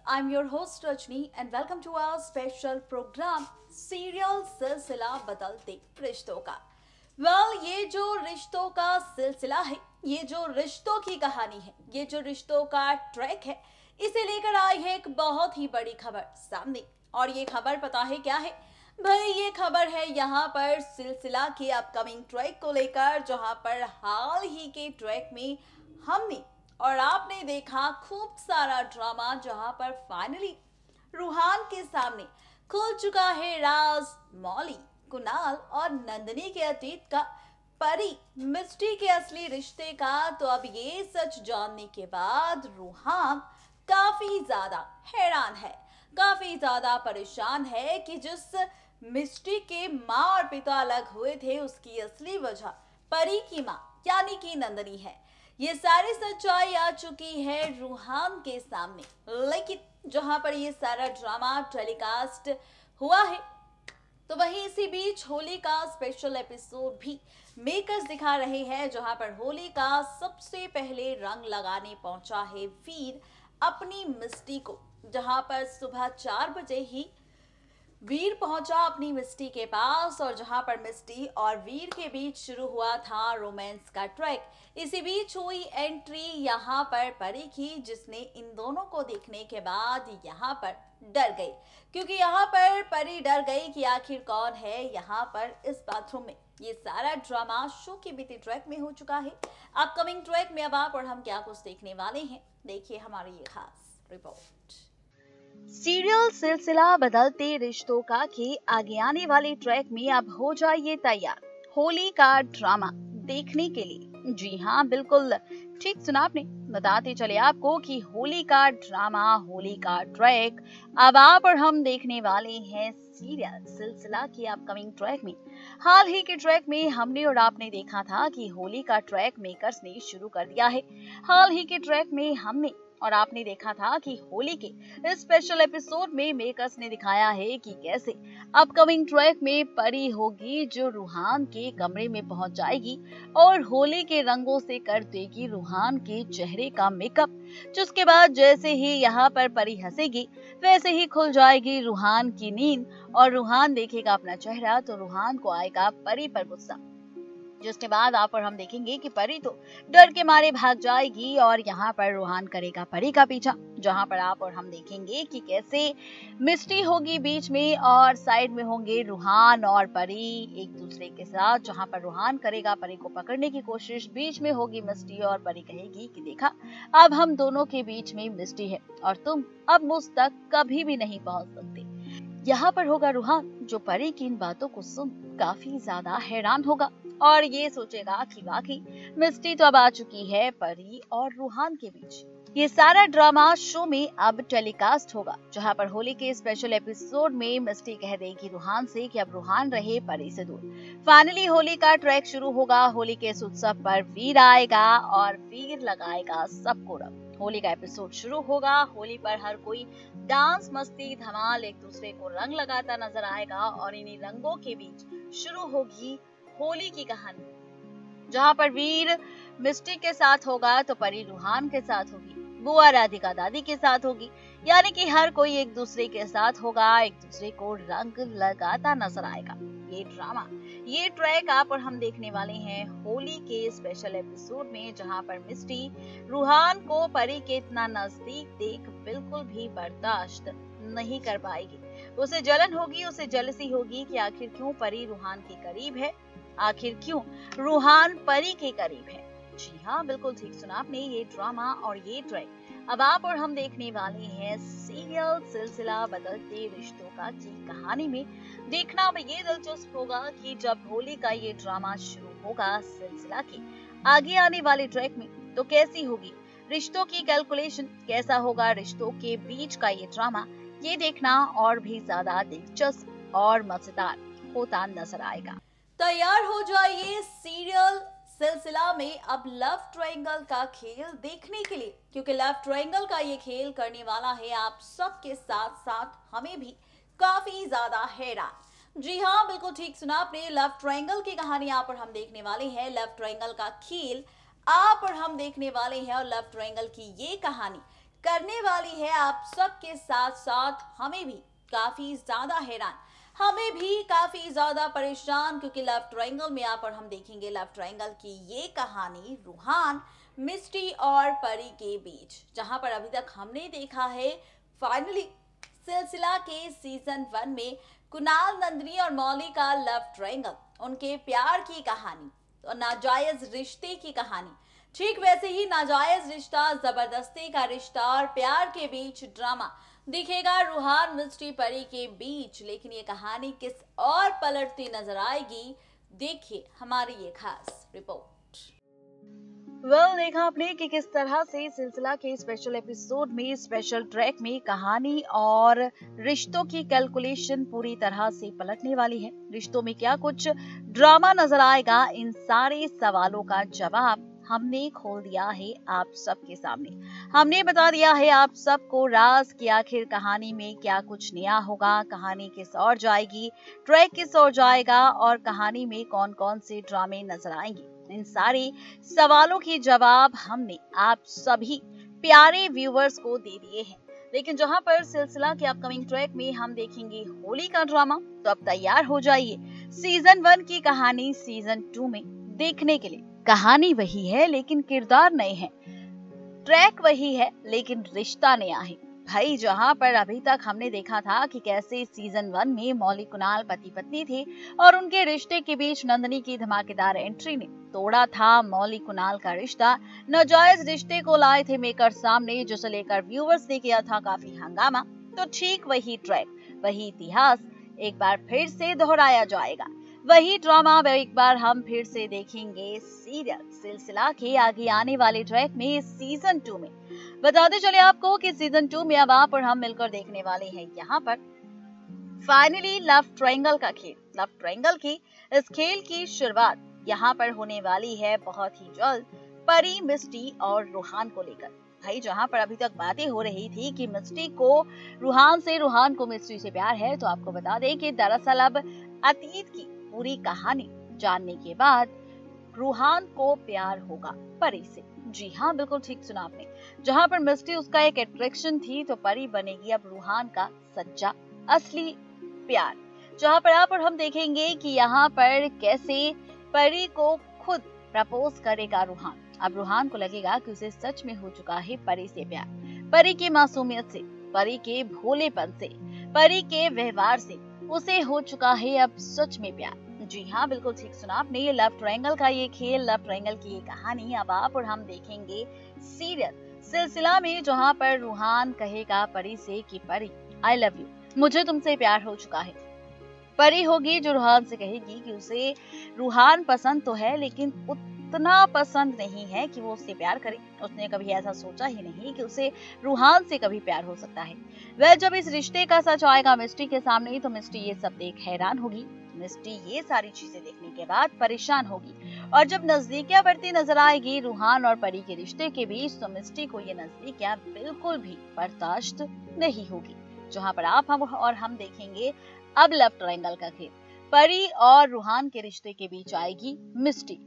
I'm your host Rajni and welcome to our special program serial सिलसिला बदलते रिश्तों का। ये जो रिश्तों का सिलसिला है, ये जो रिश्तों की कहानी है, ये जो रिश्तों का ट्रैक है, इसे लेकर आई है एक बहुत ही बड़ी खबर सामने। और ये खबर पता है क्या है भाई? ये खबर है यहाँ पर सिलसिला के अपकमिंग ट्रैक को लेकर, जहाँ पर हाल ही के ट्रैक में हमने और आपने देखा खूब सारा ड्रामा, जहां पर फाइनली रूहान के सामने खुल चुका है राज मौली, कुणाल और नंदिनी के अतीत का, परी मिस्टी के असली रिश्ते का। तो अब ये सच जानने के बाद रूहान काफी ज्यादा हैरान है, काफी ज्यादा परेशान है कि जिस मिस्टी के माँ और पिता अलग हुए थे, उसकी असली वजह परी की माँ यानी कि नंदिनी है। ये सारी सच्चाई आ चुकी है रूहान के सामने, लेकिन जहां पर ये सारा ड्रामा टेलीकास्ट हुआ है, तो वहीं इसी बीच होली का स्पेशल एपिसोड भी मेकर्स दिखा रहे हैं, जहां पर होली का सबसे पहले रंग लगाने पहुंचा है वीर अपनी मिस्टी को। जहां पर सुबह 4 बजे ही वीर पहुंचा अपनी मिस्टी के पास, और जहां पर मिस्टी और वीर के बीच शुरू हुआ था रोमांस का ट्रैक। इसी बीच हुई एंट्री यहां पर परी की, जिसने इन दोनों को देखने के बाद यहां पर डर गई, क्योंकि यहां पर परी डर गई कि आखिर कौन है यहां पर इस बाथरूम में। ये सारा ड्रामा शो के बीते ट्रैक में हो चुका है। अपकमिंग ट्रैक में अब आप और हम क्या कुछ देखने वाले हैं, देखिए हमारी ये खास रिपोर्ट। सीरियल सिलसिला बदलते रिश्तों का के आगे आने वाले ट्रैक में अब हो जाइए तैयार होली का ड्रामा देखने के लिए। जी हाँ, बिल्कुल ठीक सुना आपने। बताते चले आपको कि होली का ड्रामा, होली का ट्रैक अब आप और हम देखने वाले हैं सीरियल सिलसिला के अपकमिंग ट्रैक में। हाल ही के ट्रैक में हमने और आपने देखा था कि होली का ट्रैक मेकर्स ने शुरू कर दिया है। हाल ही के ट्रैक में हमने और आपने देखा था कि होली के इस स्पेशल एपिसोड में मेकर्स ने दिखाया है कि कैसे अपकमिंग ट्रैक में परी होगी जो रूहान के कमरे में पहुंच जाएगी और होली के रंगों से कर देगी रूहान के चेहरे का मेकअप, जिसके बाद जैसे ही यहाँ पर परी हंसेगी वैसे ही खुल जाएगी रूहान की नींद और रूहान देखेगा अपना चेहरा तो रूहान को आएगा परी पर गुस्सा, जिसके बाद आप और हम देखेंगे कि परी तो डर के मारे भाग जाएगी और यहाँ पर रूहान करेगा परी का पीछा। जहाँ पर आप और हम देखेंगे कि कैसे मिस्टी होगी बीच में और साइड में होंगे रूहान और परी एक दूसरे के साथ। जहाँ पर रूहान करेगा परी को पकड़ने की कोशिश, बीच में होगी मिस्टी और परी कहेगी कि देखा, अब हम दोनों के बीच में मिस्टी है और तुम अब मुझ तक कभी भी नहीं पहुंच सकते। यहाँ पर होगा रूहान जो परी की इन बातों को सुन काफी ज्यादा हैरान होगा और ये सोचेगा कि वाकई मिस्टी तो अब आ चुकी है परी और रूहान के बीच। ये सारा ड्रामा शो में अब टेलीकास्ट होगा, जहां पर होली के स्पेशल एपिसोड में मिस्टी कह देगी रूहान से कि अब रूहान रहे परी से दूर। फाइनली होली का ट्रैक शुरू होगा। होली के इस उत्सव पर वीर आएगा और वीर लगाएगा सबको रंग। होली का एपिसोड शुरू होगा। होली पर हर कोई डांस, मस्ती, धमाल, एक दूसरे को रंग लगाता नजर आएगा और इन्हीं रंगों के बीच शुरू होगी होली की कहानी, जहाँ पर वीर मिस्टी के साथ होगा तो परी रूहान के साथ होगी, बुआ राधिका दादी के साथ होगी, यानी कि हर कोई एक दूसरे के साथ होगा, एक दूसरे को रंग लगाता नजर आएगा। ये ड्रामा, ये ट्रैक आप और हम देखने वाले हैं होली के स्पेशल एपिसोड में, जहाँ पर मिस्टी रूहान को परी के इतना नजदीक देख बिल्कुल भी बर्दाश्त नहीं कर पाएगी। उसे जलन होगी, उसे जलसी होगी कि आखिर क्यों परी रूहान के करीब है, आखिर क्यों रूहान परी के करीब है। जी हाँ, बिल्कुल ठीक सुना आपने। ये ड्रामा और ये ट्रैक अब आप और हम देखने वाले हैं सीरियल सिलसिला बदलते रिश्तों का की कहानी में। देखना अब ये दिलचस्प होगा कि जब होली का ये ड्रामा शुरू होगा सिलसिला के आगे आने वाले ट्रैक में, तो कैसी होगी रिश्तों की कैलकुलेशन, कैसा होगा रिश्तों के बीच का ये ड्रामा, ये देखना और भी ज्यादा दिलचस्प और मजेदार होता नजर आएगा। तैयार हो जाइए सीरियल सिलसिला में अब लव ट्रायंगल का खेल देखने के लिए, क्योंकि लव ट्रायंगल का ये खेल करने वाला है आप सबके साथ साथ हमें भी काफी ज्यादा हैरान। जी हाँ, बिल्कुल ठीक सुना आपने। लव ट्रायंगल की कहानी आप और हम देखने वाले हैं, लव ट्रायंगल का खेल आप और हम देखने वाले हैं, और लव ट्रायंगल की ये कहानी करने वाली है आप सबके साथ साथ हमें भी काफी ज्यादा हैरान, हमें भी काफी ज्यादा परेशान, क्योंकि लव ट्रायंगल में यहाँ पर हम देखेंगे लव ट्रायंगल की ये कहानी रूहान, मिस्टी और परी के बीच, जहां पर अभी तक हमने देखा है फाइनली सिलसिला के सीजन 1 में कुणाल, नंदिनी और मौली का लव ट्रायंगल, उनके प्यार की कहानी और नाजायज रिश्ते की कहानी। ठीक वैसे ही नाजायज रिश्ता, जबरदस्ती का रिश्ता और प्यार के बीच ड्रामा दिखेगा रूहान, मिस्टी, परी के बीच। लेकिन ये कहानी किस और पलटती नजर आएगी, देखिए हमारी ये खास रिपोर्ट। देखा आपने कि किस तरह से सिलसिला के स्पेशल एपिसोड में, स्पेशल ट्रैक में कहानी और रिश्तों की कैलकुलेशन पूरी तरह से पलटने वाली है। रिश्तों में क्या कुछ ड्रामा नजर आएगा, इन सारे सवालों का जवाब हमने खोल दिया है आप सबके सामने। हमने बता दिया है आप सबको राज कि आखिर कहानी में क्या कुछ नया होगा, कहानी किस ओर जाएगी, ट्रैक किस ओर जाएगा और कहानी में कौन कौन से ड्रामे नजर आएंगे। इन सारे सवालों के जवाब हमने आप सभी प्यारे व्यूवर्स को दे दिए हैं। लेकिन जहां पर सिलसिला के अपकमिंग ट्रैक में हम देखेंगे होली का ड्रामा, तो अब तैयार हो जाइए सीजन 1 की कहानी सीजन 2 में देखने के लिए। कहानी वही है लेकिन किरदार नए हैं, ट्रैक वही है लेकिन रिश्ता नया है। भाई जहां पर अभी तक हमने देखा था कि कैसे सीजन 1 में मौली कुणाल पति पत्नी थे और उनके रिश्ते के बीच नंदिनी की धमाकेदार एंट्री ने तोड़ा था मौली कुणाल का रिश्ता, नाजायज रिश्ते को लाए थे मेकर सामने, जिसे लेकर व्यूअर्स ने किया था काफी हंगामा। तो ठीक वही ट्रैक, वही इतिहास एक बार फिर से दोहराया जाएगा, वही ड्रामा एक बार हम फिर से देखेंगे सीरियल सिलसिला के आगे आने वाले ट्रैक में सीजन 2 में। बताते चले आपको कि सीजन 2 में अब आप और हम मिलकर देखने वाले हैं यहाँ पर फाइनली लव ट्रायंगल का खेल। लव ट्रायंगल की इस खेल की शुरुआत यहाँ पर होने वाली है बहुत ही जल्द परी, मिस्टी और रूहान को लेकर। भाई जहाँ पर अभी तक बातें हो रही थी कि मिस्टी को रूहान से, रूहान को मिस्टी से प्यार है, तो आपको बता दें कि दरअसल अब अतीत की पूरी कहानी जानने के बाद रूहान को प्यार होगा परी से। जी हाँ, बिल्कुल ठीक सुना आपने। जहाँ पर मिस्टी उसका एक अट्रैक्शन थी, तो परी बनेगी अब रूहान का सच्चा असली प्यार। जहाँ पर आप और हम देखेंगे कि यहाँ पर कैसे परी को खुद प्रपोज करेगा रूहान। अब रूहान को लगेगा कि उसे सच में हो चुका है परी से प्यार, परी की मासूमियत से, परी के भोलेपन से, परी के व्यवहार से उसे हो चुका है अब सच में प्यार। जी हाँ, बिल्कुल ठीक सुना आपने। ये लव ट्रायंगल का ये खेल, लव ट्रायंगल की ये कहानी अब आप और हम देखेंगे सीरियल सिलसिला में, जहाँ पर रूहान कहेगा परी से कि परी आई लव यू, मुझे तुमसे प्यार हो चुका है। परी होगी जो रूहान से कहेगी कि उसे रूहान पसंद तो है लेकिन उतना पसंद नहीं है कि वो उससे प्यार करे। उसने कभी ऐसा सोचा ही नहीं कि उसे रूहान से कभी प्यार हो सकता है। वह जब इस रिश्ते का सच आएगा मिस्टी के सामने, तो मिस्टी ये सब देख हैरान होगी। मिस्टी ये सारी चीजें देखने के बाद परेशान होगी और जब नजदीकियां बढ़ती नजर आएगी रूहान और परी के रिश्ते के बीच, तो मिस्टी को ये नजदीकियां बिल्कुल भी बर्दाश्त नहीं होगी। जहाँ पर आप हम देखेंगे अब लव ट्रायंगल का खेल, परी और रूहान के रिश्ते के बीच आएगी मिस्टी।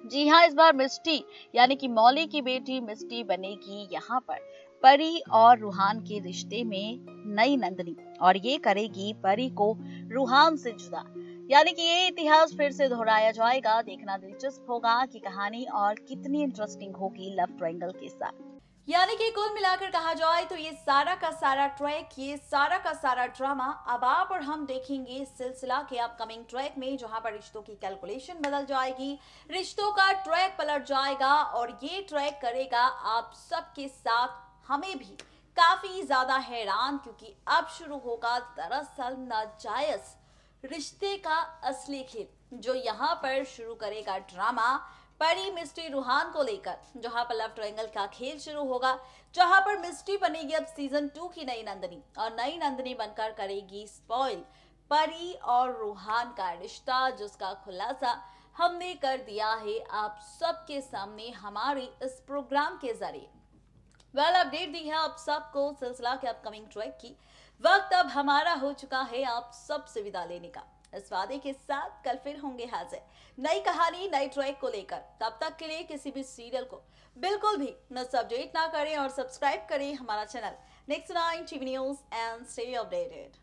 जी हाँ, इस बार मिस्टी यानी कि मौली की बेटी मिस्टी बनेगी यहाँ पर परी और रूहान के रिश्ते में नई नंदिनी, और ये करेगी परी को रूहान से जुदा। यानी कि ये इतिहास फिर से दोहराया जाएगा। देखना दिलचस्प होगा कि कहानी और कितनी इंटरेस्टिंग होगी लव ट्रायंगल के साथ। यानी कि कुल मिलाकर कहा जाए तो ये सारा का सारा ट्रैक, ये सारा का सारा ड्रामा अब आप और हम देखेंगे सिलसिला के अपकमिंग ट्रैक में, जहां पर रिश्तों की कैलकुलेशन बदल जाएगी, रिश्तों का ट्रैक पलट जाएगा और ये ट्रैक करेगा आप सबके साथ हमें भी काफी ज्यादा हैरान, क्योंकि अब शुरू होगा दरअसल नाजायज रिश्ते का असली खेल, जो यहाँ पर शुरू करेगा ड्रामा परी, मिस्टी, रूहान को लेकर। जहां पर लव ट्रायंगल का खेल शुरू होगा, जहां पर मिस्टी बनेगी अब सीजन 2 की नई नंदिनी और नई नंदिनी बनकर करेगी स्पॉइल परी और रूहान का रिश्ता, जिसका खुलासा हमने कर दिया है आप सबके सामने हमारे इस प्रोग्राम के जरिए। वेल अपडेट दी है आप सबको सिलसिला के अपकमिंग ट्रैक की। वक्त अब हमारा हो चुका है आप सबसे विदा लेने का। इस वादे के साथ कल फिर होंगे हाजिर नई कहानी नई ट्रैक को लेकर। तब तक के लिए किसी भी सीरियल को बिल्कुल भी मिस अपडेट ना करें और सब्सक्राइब करें हमारा channel next 9 TV news and stay updated.